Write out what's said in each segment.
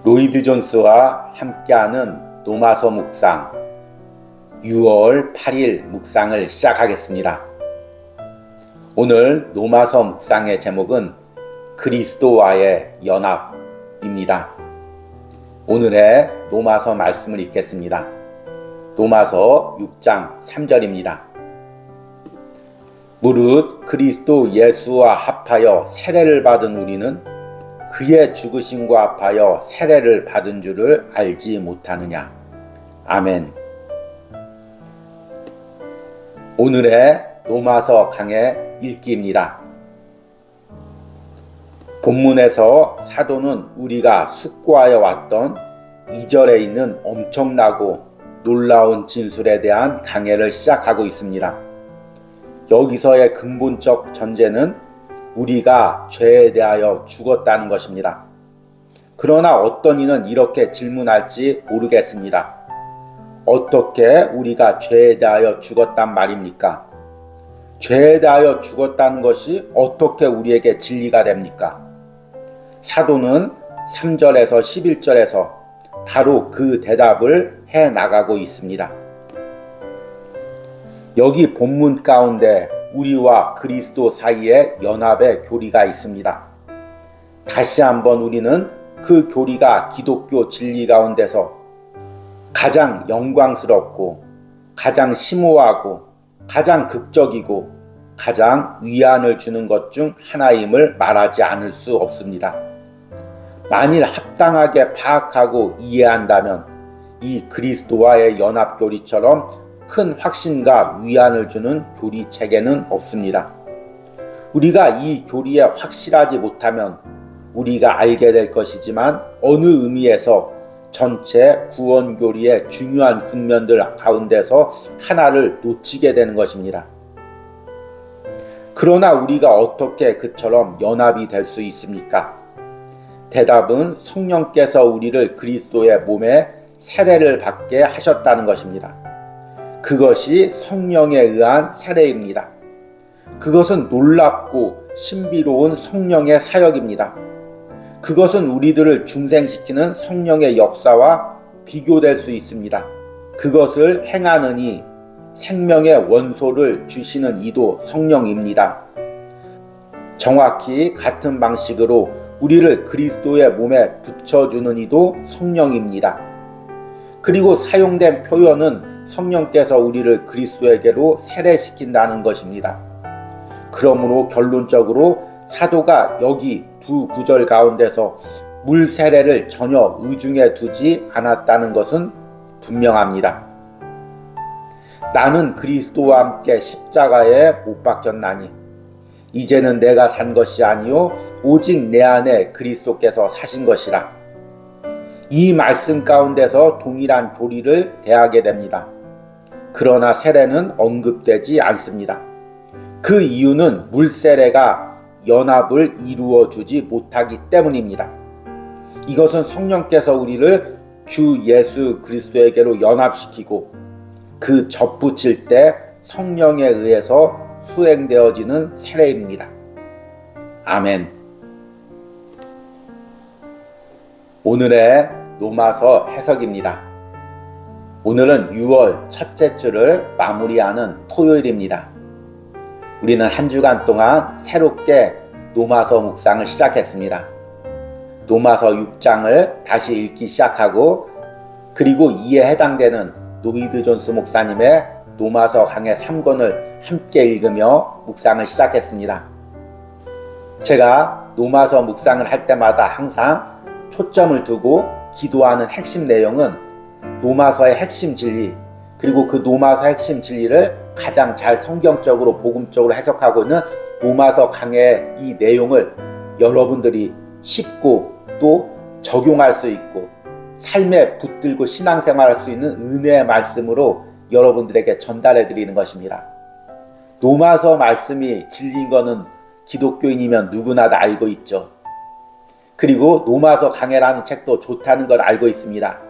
로이드 존스와 함께하는 노마서 묵상 6월 8일 묵상을 시작하겠습니다. 오늘 노마서 묵상의 제목은 그리스도와의 연합입니다. 오늘의 노마서 말씀을 읽겠습니다. 노마서 6장 3절입니다. 무릇 그리스도 예수와 합하여 세례를 받은 우리는 그의 죽으심과 합하여 세례를 받은 줄을 알지 못하느냐. 아멘. 오늘의 노마서 강의 읽기입니다. 본문에서 사도는 우리가 숙고하여 왔던 2절에 있는 엄청나고 놀라운 진술에 대한 강해를 시작하고 있습니다. 여기서의 근본적 전제는 우리가 죄에 대하여 죽었다는 것입니다. 그러나 어떤 이는 이렇게 질문할지 모르겠습니다. 어떻게 우리가 죄에 대하여 죽었단 말입니까? 죄에 대하여 죽었다는 것이 어떻게 우리에게 진리가 됩니까? 사도는 3절에서 11절에서 바로 그 대답을 해 나가고 있습니다. 여기 본문 가운데 우리와 그리스도 사이에 연합의 교리가 있습니다. 다시 한번 우리는 그 교리가 기독교 진리 가운데서 가장 영광스럽고 가장 심오하고 가장 극적이고 가장 위안을 주는 것 중 하나임을 말하지 않을 수 없습니다. 만일 합당하게 파악하고 이해한다면 이 그리스도와의 연합 교리처럼 큰 확신과 위안을 주는 교리 체계는 없습니다. 우리가 이 교리에 확실하지 못하면 우리가 알게 될 것이지만 어느 의미에서 전체 구원 교리의 중요한 국면들 가운데서 하나를 놓치게 되는 것입니다. 그러나 우리가 어떻게 그처럼 연합이 될 수 있습니까? 대답은 성령께서 우리를 그리스도의 몸에 세례를 받게 하셨다는 것입니다. 그것이 성령에 의한 세례입니다. 그것은 놀랍고 신비로운 성령의 사역입니다. 그것은 우리들을 중생시키는 성령의 역사와 비교될 수 있습니다. 그것을 행하는 이 생명의 원소를 주시는 이도 성령입니다. 정확히 같은 방식으로 우리를 그리스도의 몸에 붙여주는 이도 성령입니다. 그리고 사용된 표현은 성령께서 우리를 그리스도에게로 세례시킨다는 것입니다. 그러므로 결론적으로 사도가 여기 두 구절 가운데서 물 세례를 전혀 의중에 두지 않았다는 것은 분명합니다. 나는 그리스도와 함께 십자가에 못 박혔나니 이제는 내가 산 것이 아니요 오직 내 안에 그리스도께서 사신 것이라. 이 말씀 가운데서 동일한 교리를 대하게 됩니다. 그러나 세례는 언급되지 않습니다. 그 이유는 물세례가 연합을 이루어 주지 못하기 때문입니다. 이것은 성령께서 우리를 주 예수 그리스도에게로 연합시키고 그 접붙일 때 성령에 의해서 수행되어지는 세례입니다. 아멘. 오늘의 노마서 해석입니다. 오늘은 6월 첫째 주를 마무리하는 토요일입니다. 우리는 한 주간 동안 새롭게 노마서 묵상을 시작했습니다. 노마서 6장을 다시 읽기 시작하고 그리고 이에 해당되는 로이드 존스 목사님의 노마서 강해 3권을 함께 읽으며 묵상을 시작했습니다. 제가 노마서 묵상을 할 때마다 항상 초점을 두고 기도하는 핵심 내용은 노마서의 핵심 진리, 그리고 그 노마서 핵심 진리를 가장 잘 성경적으로 복음적으로 해석하고 있는 노마서 강해의 이 내용을 여러분들이 쉽고 또 적용할 수 있고 삶에 붙들고 신앙생활할 수 있는 은혜의 말씀으로 여러분들에게 전달해 드리는 것입니다. 노마서 말씀이 진리인 것은 기독교인이면 누구나 다 알고 있죠. 그리고 노마서 강해라는 책도 좋다는 걸 알고 있습니다.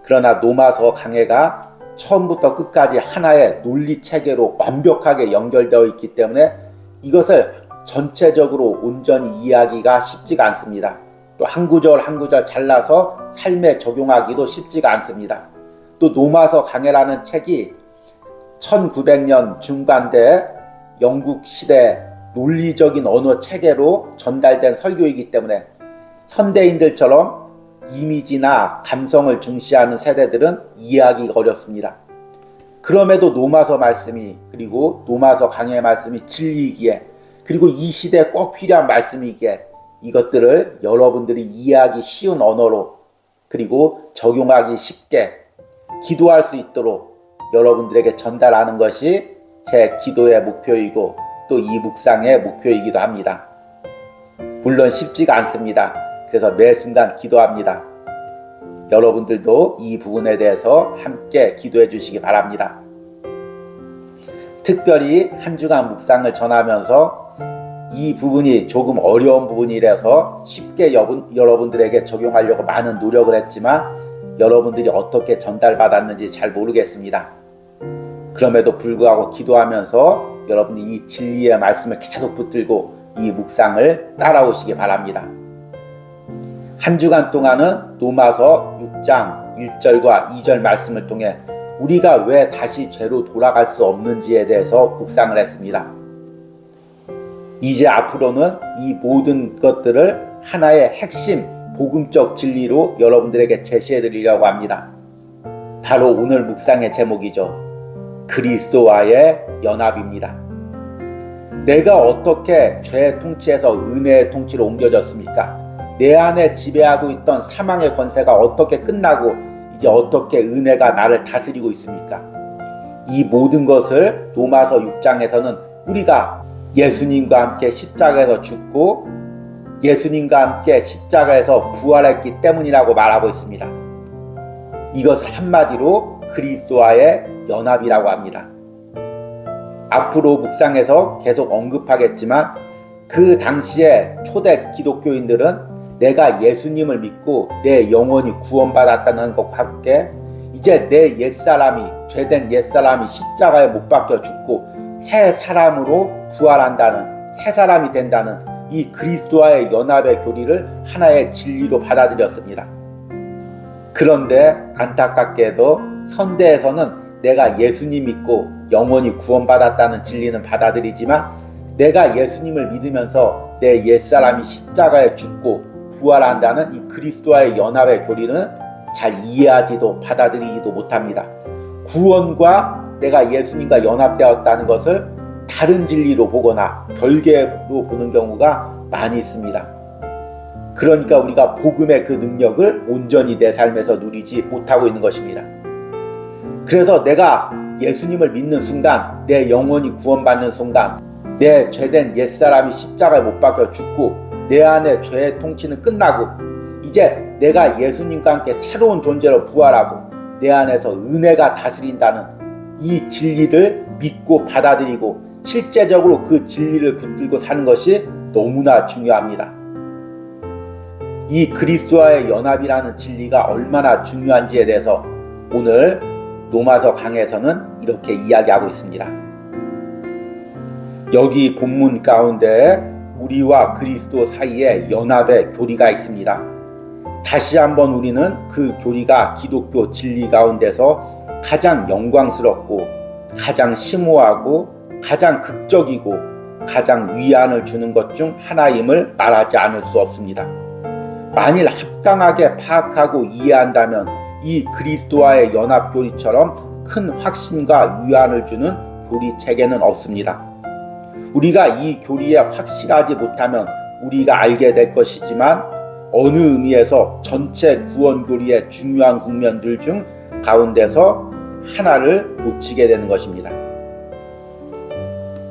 그러나 노마서 강해가 처음부터 끝까지 하나의 논리체계로 완벽하게 연결되어 있기 때문에 이것을 전체적으로 온전히 이해하기가 쉽지가 않습니다. 또 한 구절 한 구절 잘라서 삶에 적용하기도 쉽지가 않습니다. 또 노마서 강해라는 책이 1900년 중반대 영국 시대 논리적인 언어 체계로 전달된 설교이기 때문에 현대인들처럼 이미지나 감성을 중시하는 세대들은 이해하기가 어렵습니다. 그럼에도 노마서 말씀이, 그리고 노마서 강해 말씀이 진리이기에, 그리고 이 시대에 꼭 필요한 말씀이기에 이것들을 여러분들이 이해하기 쉬운 언어로, 그리고 적용하기 쉽게 기도할 수 있도록 여러분들에게 전달하는 것이 제 기도의 목표이고 또 이 묵상의 목표이기도 합니다. 물론 쉽지가 않습니다. 그래서 매 순간 기도합니다. 여러분들도 이 부분에 대해서 함께 기도해 주시기 바랍니다. 특별히 한 주간 묵상을 전하면서 이 부분이 조금 어려운 부분이라서 쉽게 여러분들에게 적용하려고 많은 노력을 했지만 여러분들이 어떻게 전달받았는지 잘 모르겠습니다. 그럼에도 불구하고 기도하면서 여러분이 이 진리의 말씀을 계속 붙들고 이 묵상을 따라오시기 바랍니다. 한 주간 동안은 노마서 6장 1절과 2절 말씀을 통해 우리가 왜 다시 죄로 돌아갈 수 없는지에 대해서 묵상을 했습니다. 이제 앞으로는 이 모든 것들을 하나의 핵심 복음적 진리로 여러분들에게 제시해 드리려고 합니다. 바로 오늘 묵상의 제목이죠. 그리스도와의 연합입니다. 내가 어떻게 죄의 통치에서 은혜의 통치로 옮겨졌습니까? 내 안에 지배하고 있던 사망의 권세가 어떻게 끝나고 이제 어떻게 은혜가 나를 다스리고 있습니까? 이 모든 것을 로마서 6장에서는 우리가 예수님과 함께 십자가에서 죽고 예수님과 함께 십자가에서 부활했기 때문이라고 말하고 있습니다. 이것을 한마디로 그리스도와의 연합이라고 합니다. 앞으로 묵상에서 계속 언급하겠지만 그 당시에 초대 기독교인들은 내가 예수님을 믿고 내 영혼이 구원받았다는 것과 함께 이제 내 옛사람이, 죄된 옛사람이 십자가에 못 박혀 죽고 새 사람으로 부활한다는, 새 사람이 된다는 이 그리스도와의 연합의 교리를 하나의 진리로 받아들였습니다. 그런데 안타깝게도 현대에서는 내가 예수님 믿고 영원히 구원받았다는 진리는 받아들이지만 내가 예수님을 믿으면서 내 옛사람이 십자가에 죽고 부활한다는 이 그리스도와의 연합의 교리는 잘 이해하지도 받아들이지도 못합니다. 구원과 내가 예수님과 연합되었다는 것을 다른 진리로 보거나 별개로 보는 경우가 많이 있습니다. 그러니까 우리가 복음의 그 능력을 온전히 내 삶에서 누리지 못하고 있는 것입니다. 그래서 내가 예수님을 믿는 순간, 내 영혼이 구원받는 순간, 내 죄된 옛사람이 십자가에 못 박혀 죽고 내 안에 죄의 통치는 끝나고 이제 내가 예수님과 함께 새로운 존재로 부활하고 내 안에서 은혜가 다스린다는 이 진리를 믿고 받아들이고 실제적으로 그 진리를 붙들고 사는 것이 너무나 중요합니다. 이 그리스도와의 연합이라는 진리가 얼마나 중요한지에 대해서 오늘 로마서 강해에서는 이렇게 이야기하고 있습니다. 여기 본문 가운데 우리와 그리스도 사이에 연합의 교리가 있습니다. 다시 한번 우리는 그 교리가 기독교 진리 가운데서 가장 영광스럽고 가장 심오하고 가장 극적이고 가장 위안을 주는 것 중 하나임을 말하지 않을 수 없습니다. 만일 합당하게 파악하고 이해한다면 이 그리스도와의 연합 교리처럼 큰 확신과 위안을 주는 교리 체계는 없습니다. 우리가 이 교리에 확실하지 못하면 우리가 알게 될 것이지만 어느 의미에서 전체 구원 교리의 중요한 국면들 중 가운데서 하나를 놓치게 되는 것입니다.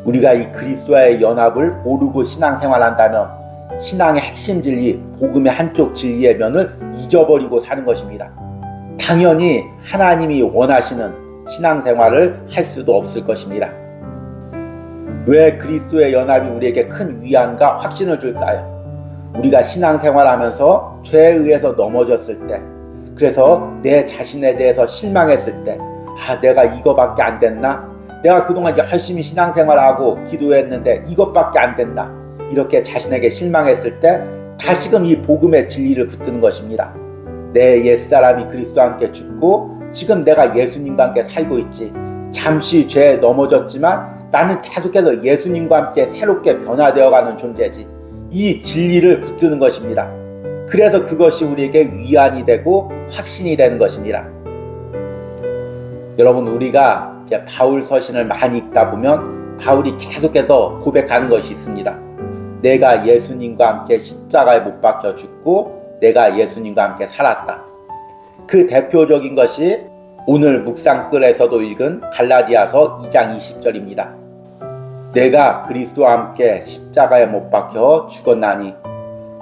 우리가 이 그리스도와의 연합을 모르고 신앙생활한다면 신앙의 핵심 진리, 복음의 한쪽 진리의 면을 잊어버리고 사는 것입니다. 당연히 하나님이 원하시는 신앙생활을 할 수도 없을 것입니다. 왜 그리스도의 연합이 우리에게 큰 위안과 확신을 줄까요? 우리가 신앙생활하면서 죄에 의해서 넘어졌을 때, 그래서 내 자신에 대해서 실망했을 때, 내가 이거밖에 안 됐나? 내가 그동안 열심히 신앙생활하고 기도했는데 이것밖에 안 됐나? 이렇게 자신에게 실망했을 때 다시금 이 복음의 진리를 붙드는 것입니다. 내 옛사람이 그리스도와 함께 죽고 지금 내가 예수님과 함께 살고 있지. 잠시 죄에 넘어졌지만 나는 계속해서 예수님과 함께 새롭게 변화되어가는 존재지. 이 진리를 붙드는 것입니다. 그래서 그것이 우리에게 위안이 되고 확신이 되는 것입니다. 여러분, 우리가 이제 바울 서신을 많이 읽다 보면 바울이 계속해서 고백하는 것이 있습니다. 내가 예수님과 함께 십자가에 못 박혀 죽고 내가 예수님과 함께 살았다. 그 대표적인 것이 오늘 묵상글에서도 읽은 갈라디아서 2장 20절입니다. 내가 그리스도와 함께 십자가에 못 박혀 죽었나니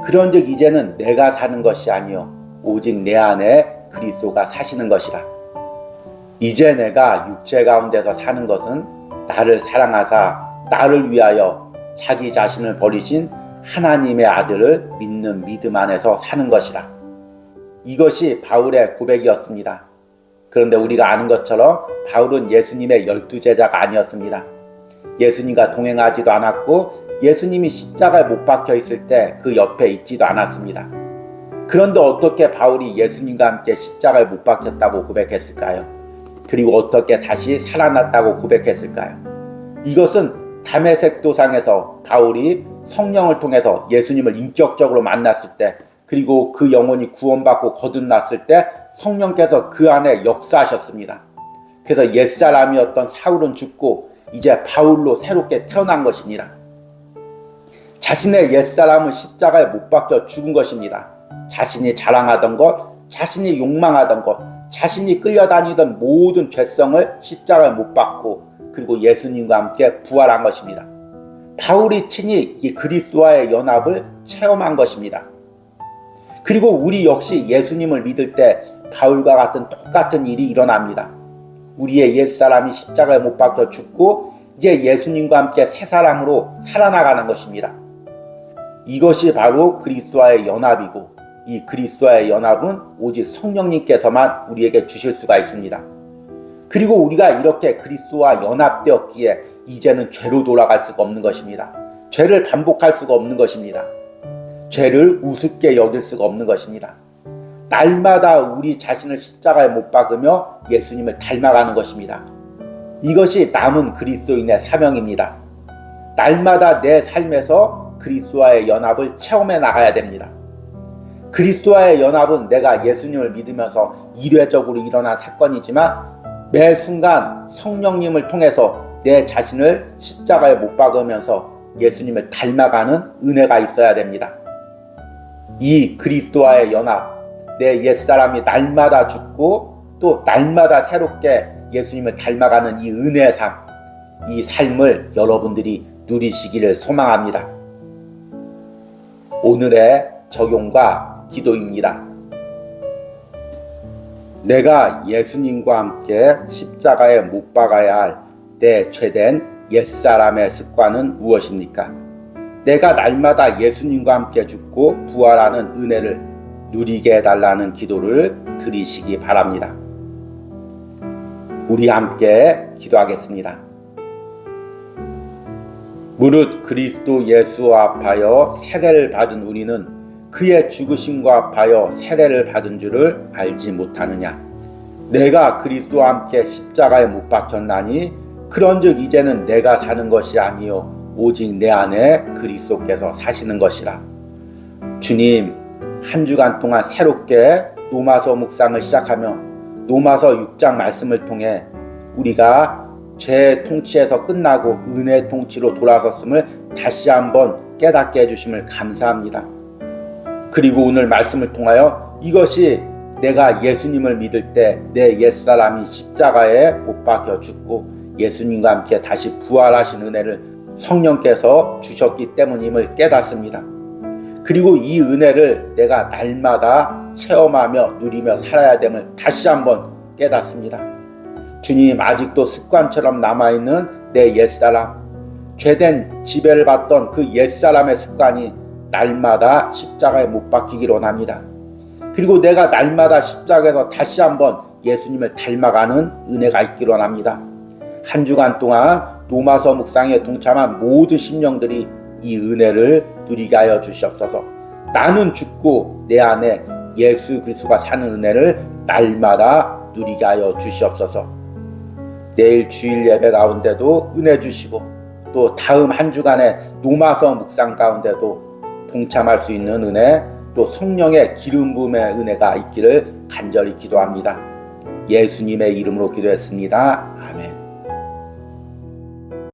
그런즉 이제는 내가 사는 것이 아니요 오직 내 안에 그리스도가 사시는 것이라. 이제 내가 육체 가운데서 사는 것은 나를 사랑하사 나를 위하여 자기 자신을 버리신 하나님의 아들을 믿는 믿음 안에서 사는 것이라. 이것이 바울의 고백이었습니다. 그런데 우리가 아는 것처럼 바울은 예수님의 12제자가 아니었습니다. 예수님과 동행하지도 않았고 예수님이 십자가에 못 박혀 있을 때 그 옆에 있지도 않았습니다. 그런데 어떻게 바울이 예수님과 함께 십자가에 못 박혔다고 고백했을까요? 그리고 어떻게 다시 살아났다고 고백했을까요? 이것은 다메섹 도상에서 바울이 성령을 통해서 예수님을 인격적으로 만났을 때, 그리고 그 영혼이 구원받고 거듭났을 때 성령께서 그 안에 역사하셨습니다. 그래서 옛사람이었던 사울은 죽고 이제 바울로 새롭게 태어난 것입니다. 자신의 옛사람은 십자가에 못 박혀 죽은 것입니다. 자신이 자랑하던 것, 자신이 욕망하던 것, 자신이 끌려다니던 모든 죄성을 십자가에 못 박고 그리고 예수님과 함께 부활한 것입니다. 바울이 친히 이 그리스도와의 연합을 체험한 것입니다. 그리고 우리 역시 예수님을 믿을 때 바울과 같은 똑같은 일이 일어납니다. 우리의 옛사람이 십자가에 못 박혀 죽고 이제 예수님과 함께 새 사람으로 살아나가는 것입니다. 이것이 바로 그리스도와의 연합이고 이 그리스도와의 연합은 오직 성령님께서만 우리에게 주실 수가 있습니다. 그리고 우리가 이렇게 그리스도와 연합되었기에 이제는 죄로 돌아갈 수가 없는 것입니다. 죄를 반복할 수가 없는 것입니다. 죄를 우습게 여길 수가 없는 것입니다. 날마다 우리 자신을 십자가에 못 박으며 예수님을 닮아가는 것입니다. 이것이 남은 그리스도인의 사명입니다. 날마다 내 삶에서 그리스도와의 연합을 체험해 나가야 됩니다. 그리스도와의 연합은 내가 예수님을 믿으면서 일회적으로 일어난 사건이지만 매 순간 성령님을 통해서 내 자신을 십자가에 못 박으면서 예수님을 닮아가는 은혜가 있어야 됩니다. 이 그리스도와의 연합, 내 옛사람이 날마다 죽고 또 날마다 새롭게 예수님을 닮아가는 이 은혜의 삶, 이 삶을 여러분들이 누리시기를 소망합니다. 오늘의 적용과 기도입니다. 내가 예수님과 함께 십자가에 못 박아야 할 내 죄된 옛사람의 습관은 무엇입니까? 내가 날마다 예수님과 함께 죽고 부활하는 은혜를 누리게 해달라는 기도를 드리시기 바랍니다. 우리 함께 기도하겠습니다. 무릇 그리스도 예수와 합하여 세례를 받은 우리는 그의 죽으심과 합하여 세례를 받은 줄을 알지 못하느냐? 내가 그리스도와 함께 십자가에 못 박혔나니 그런즉 이제는 내가 사는 것이 아니요 오직 내 안에 그리스도께서 사시는 것이라. 주님, 한 주간 동안 새롭게 로마서 묵상을 시작하며 로마서 6장 말씀을 통해 우리가 죄의 통치에서 끝나고 은혜의 통치로 돌아섰음을 다시 한번 깨닫게 해주심을 감사합니다. 그리고 오늘 말씀을 통하여 이것이 내가 예수님을 믿을 때 내 옛사람이 십자가에 못 박혀 죽고 예수님과 함께 다시 부활하신 은혜를 성령께서 주셨기 때문임을 깨닫습니다. 그리고 이 은혜를 내가 날마다 체험하며 누리며 살아야 됨을 다시 한번 깨닫습니다. 주님, 아직도 습관처럼 남아있는 내 옛사람, 죄된 지배를 받던 그 옛사람의 습관이 날마다 십자가에 못 박히기를 원합니다. 그리고 내가 날마다 십자가에서 다시 한번 예수님을 닮아가는 은혜가 있기를 원합니다. 한 주간 동안 로마서 묵상에 동참한 모든 심령들이 이 은혜를 누리게 하여 주시옵소서. 나는 죽고 내 안에 예수 그리스도가 사는 은혜를 날마다 누리게 하여 주시옵소서. 내일 주일 예배 가운데도 은혜 주시고 또 다음 한 주간의 노마서 묵상 가운데도 동참할 수 있는 은혜, 또 성령의 기름 부음의 은혜가 있기를 간절히 기도합니다. 예수님의 이름으로 기도했습니다. 아멘.